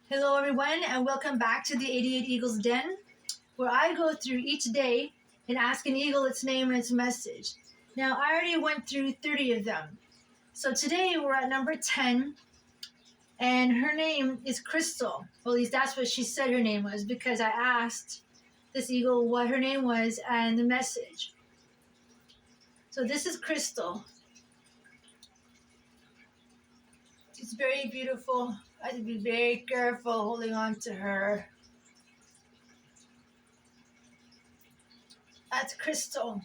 Hello, everyone, and welcome back to the 88 Eagles Den, where I go through each day and ask an eagle its name and its message. Now, I already went through 30 of them. So today we're at number 10, and her name is Crystal. Well, at least that's what she said her name was, because I asked this eagle what her name was and the message. So this is Crystal. She's very beautiful. I have to be very careful holding on to her. That's Crystal.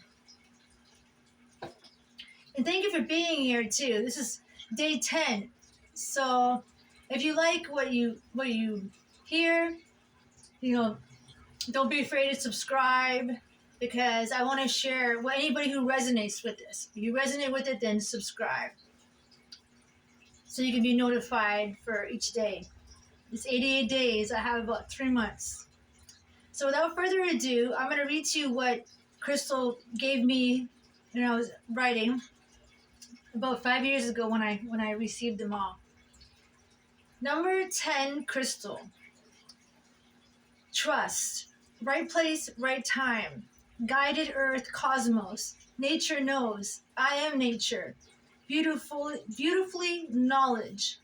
And thank you for being here too. This is day 10. So if you like what you hear, don't be afraid to subscribe because I want to share what anybody who resonates with this. If you resonate with it, then subscribe. So you can be notified for each day. It's 88 days. I have about 3 months. So without further ado, I'm going to read to you what Crystal gave me when I was writing about 5 years ago when I received them all. Number 10, Crystal. Trust. Right place, right time. Guided earth, cosmos. Nature knows. I am nature. Beautifully knowledge.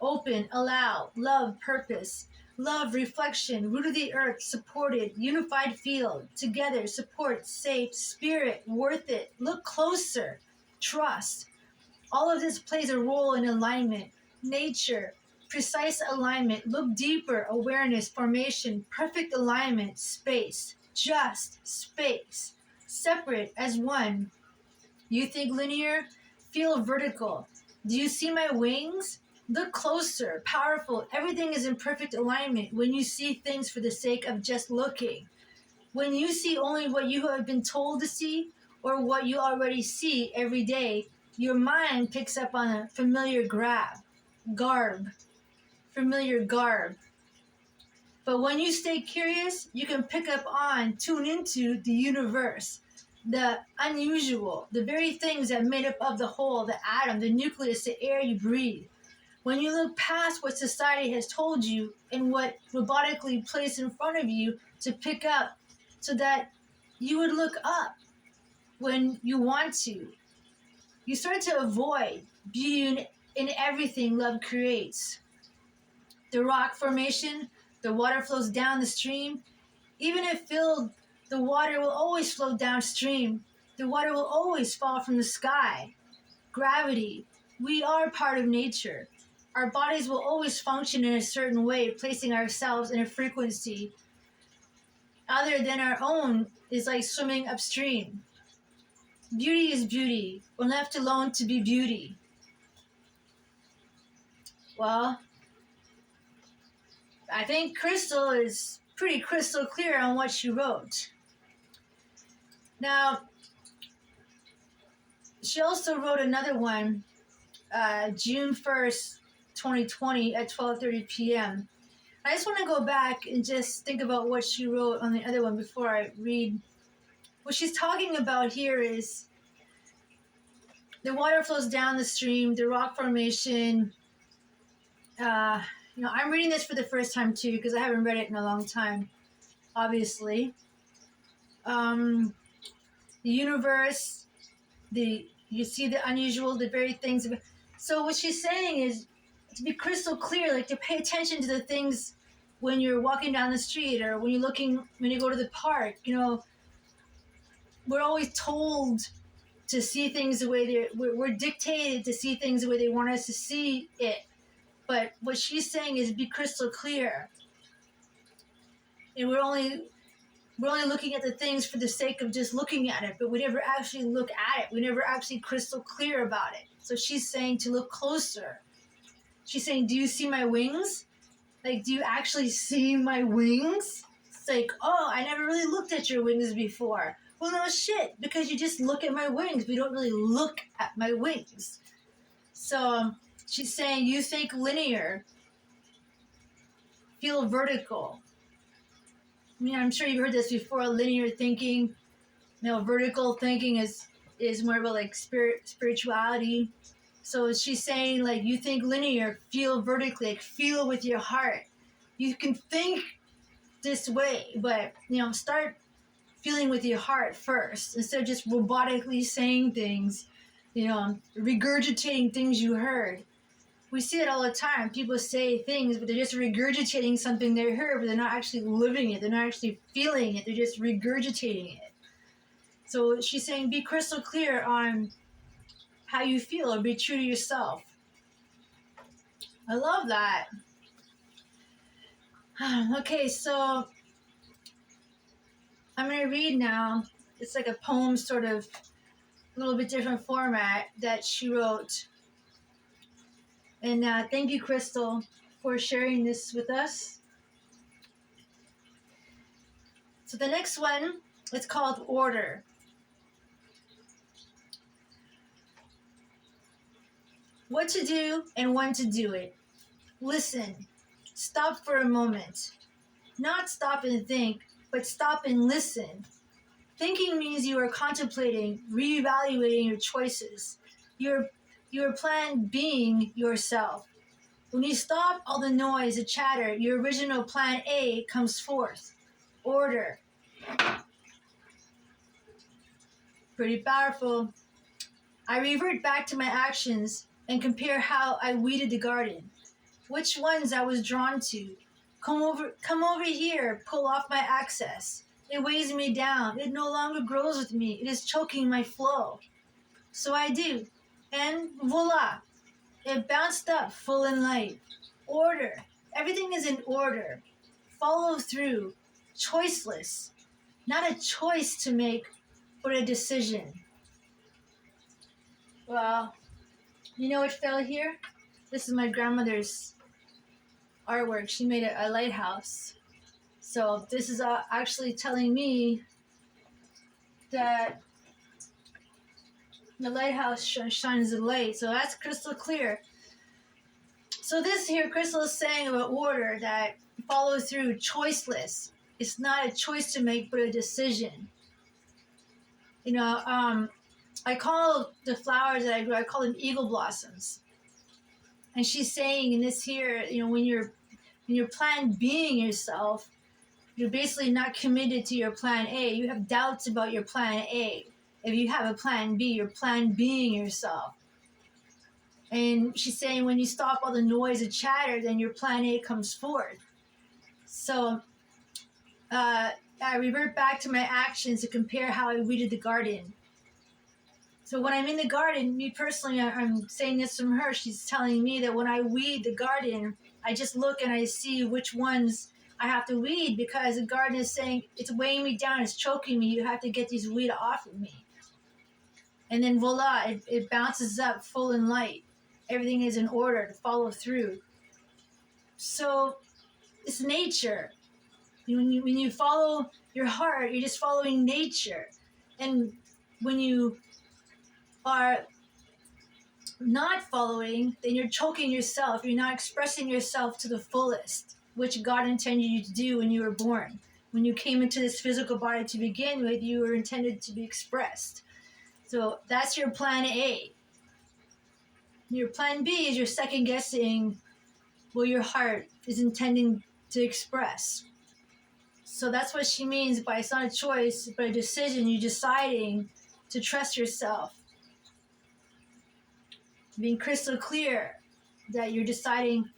Open, allow, love, purpose. Love, reflection, root of the earth, supported, unified field. Together, support, safe, spirit, worth it. Look closer. Trust. All of this plays a role in alignment, nature, precise alignment, look deeper, awareness, formation, perfect alignment, space, just space, separate as one. You think linear? Feel vertical. Do you see my wings? Look closer, powerful. Everything is in perfect alignment when you see things for the sake of just looking. When you see only what you have been told to see or what you already see every day, your mind picks up on a familiar familiar garb. But when you stay curious, you can pick up on, tune into the universe, the unusual, the very things that made up of the whole, the atom, the nucleus, the air you breathe. When you look past what society has told you and what robotically placed in front of you to pick up so that you would look up when you want to. You start to avoid beauty in everything love creates. The rock formation, the water flows down the stream. Even if filled, the water will always flow downstream. The water will always fall from the sky. Gravity. We are part of nature. Our bodies will always function in a certain way, placing ourselves in a frequency other than our own is like swimming upstream. Beauty is beauty. We're left alone to be beauty. Well, I think Crystal is pretty crystal clear on what she wrote. Now, she also wrote another one, June 1st, 2020 at 12:30 p.m. I just want to go back and just think about what she wrote on the other one before I read. What she's talking about here is the water flows down the stream, the rock formation. I'm reading this for the first time too because I haven't read it in a long time, obviously. The universe, you see the unusual, the very things. So what she's saying is to be crystal clear, like to pay attention to the things when you're walking down the street or when you go to the park. We're always told to see things the way we're dictated to see things the way they want us to see it. But what she's saying is be crystal clear. And we're only looking at the things for the sake of just looking at it, but we never actually look at it. We never actually crystal clear about it. So she's saying to look closer. She's saying, do you see my wings? Like, do you actually see my wings? It's like, oh, I never really looked at your wings before. Well, no shit, because you just look at my wings. We don't really look at my wings. So she's saying, you think linear, feel vertical. I mean, I'm sure you've heard this before, linear thinking. Vertical thinking is more about like spirituality. So she's saying, like, you think linear, feel vertically, like feel with your heart. You can think this way, but start feeling with your heart first instead of just robotically saying things, regurgitating things you heard. We see it all the time. People say things, but they're just regurgitating something they heard, but they're not actually living it. They're not actually feeling it. They're just regurgitating it. So she's saying, be crystal clear on how you feel, or be true to yourself. I love that. Okay, so I'm going to read now. It's like a poem, sort of a little bit different format that she wrote. And thank you, Crystal, for sharing this with us. So the next one, it's called Order. What to do and when to do it. Listen. Stop for a moment. Not stop and think, but stop and listen. Thinking means you are contemplating, reevaluating your choices. Your plan being yourself. When you stop all the noise, the chatter, your original plan A comes forth. Order. Pretty powerful. I revert back to my actions and compare how I weeded the garden. Which ones I was drawn to. Come over here, pull off my access. It weighs me down. It no longer grows with me. It is choking my flow. So I do. And voila. It bounced up full and light. Order. Everything is in order. Follow through. Choiceless. Not a choice to make, but a decision. Well, you know what fell here? This is my grandmother's artwork. She made a lighthouse. So this is actually telling me that the lighthouse shines the light. So that's crystal clear. So this here, Crystal is saying about order, that follow through, choiceless. It's not a choice to make, but a decision. I call the flowers that I grow, I call them eagle blossoms. And she's saying in this here, when you're plan being yourself, you're basically not committed to your plan A. You have doubts about your plan A. If you have a plan B, you're plan being yourself. And she's saying when you stop all the noise and chatter, then your plan A comes forth. So I revert back to my actions to compare how I weeded the garden. So when I'm in the garden, me personally, I'm saying this from her. She's telling me that when I weed the garden, I just look and I see which ones I have to weed, because the garden is saying it's weighing me down, it's choking me. You have to get these weeds off of me. And then voila, it bounces up full and light. Everything is in order to follow through. So it's nature. When you follow your heart, you're just following nature. And when you are not following, then you're choking yourself. You're not expressing yourself to the fullest, which God intended you to do when you were born. When you came into this physical body to begin with, you were intended to be expressed. So that's your plan A. Your plan B is you're second guessing what your heart is intending to express. So that's what she means by it's not a choice, but a decision. You're deciding to trust yourself. Being crystal clear that you're deciding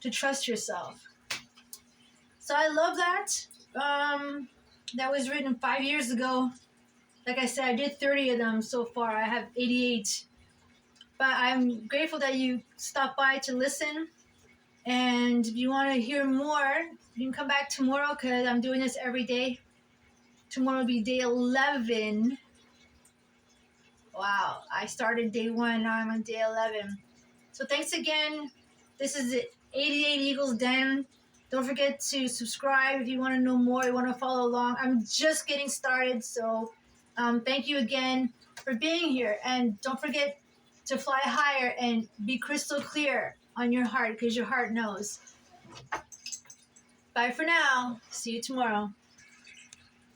to trust yourself. So I love that. That was written 5 years ago. Like I said, I did 30 of them so far. I have 88. But I'm grateful that you stopped by to listen. And if you want to hear more, you can come back tomorrow, because I'm doing this every day. Tomorrow will be day 11. Wow, I started day 1, now I'm on day 11. So thanks again. This is the 88 Eagles Den. Don't forget to subscribe if you want to know more, you want to follow along. I'm just getting started, so thank you again for being here. And don't forget to fly higher and be crystal clear on your heart, because your heart knows. Bye for now. See you tomorrow.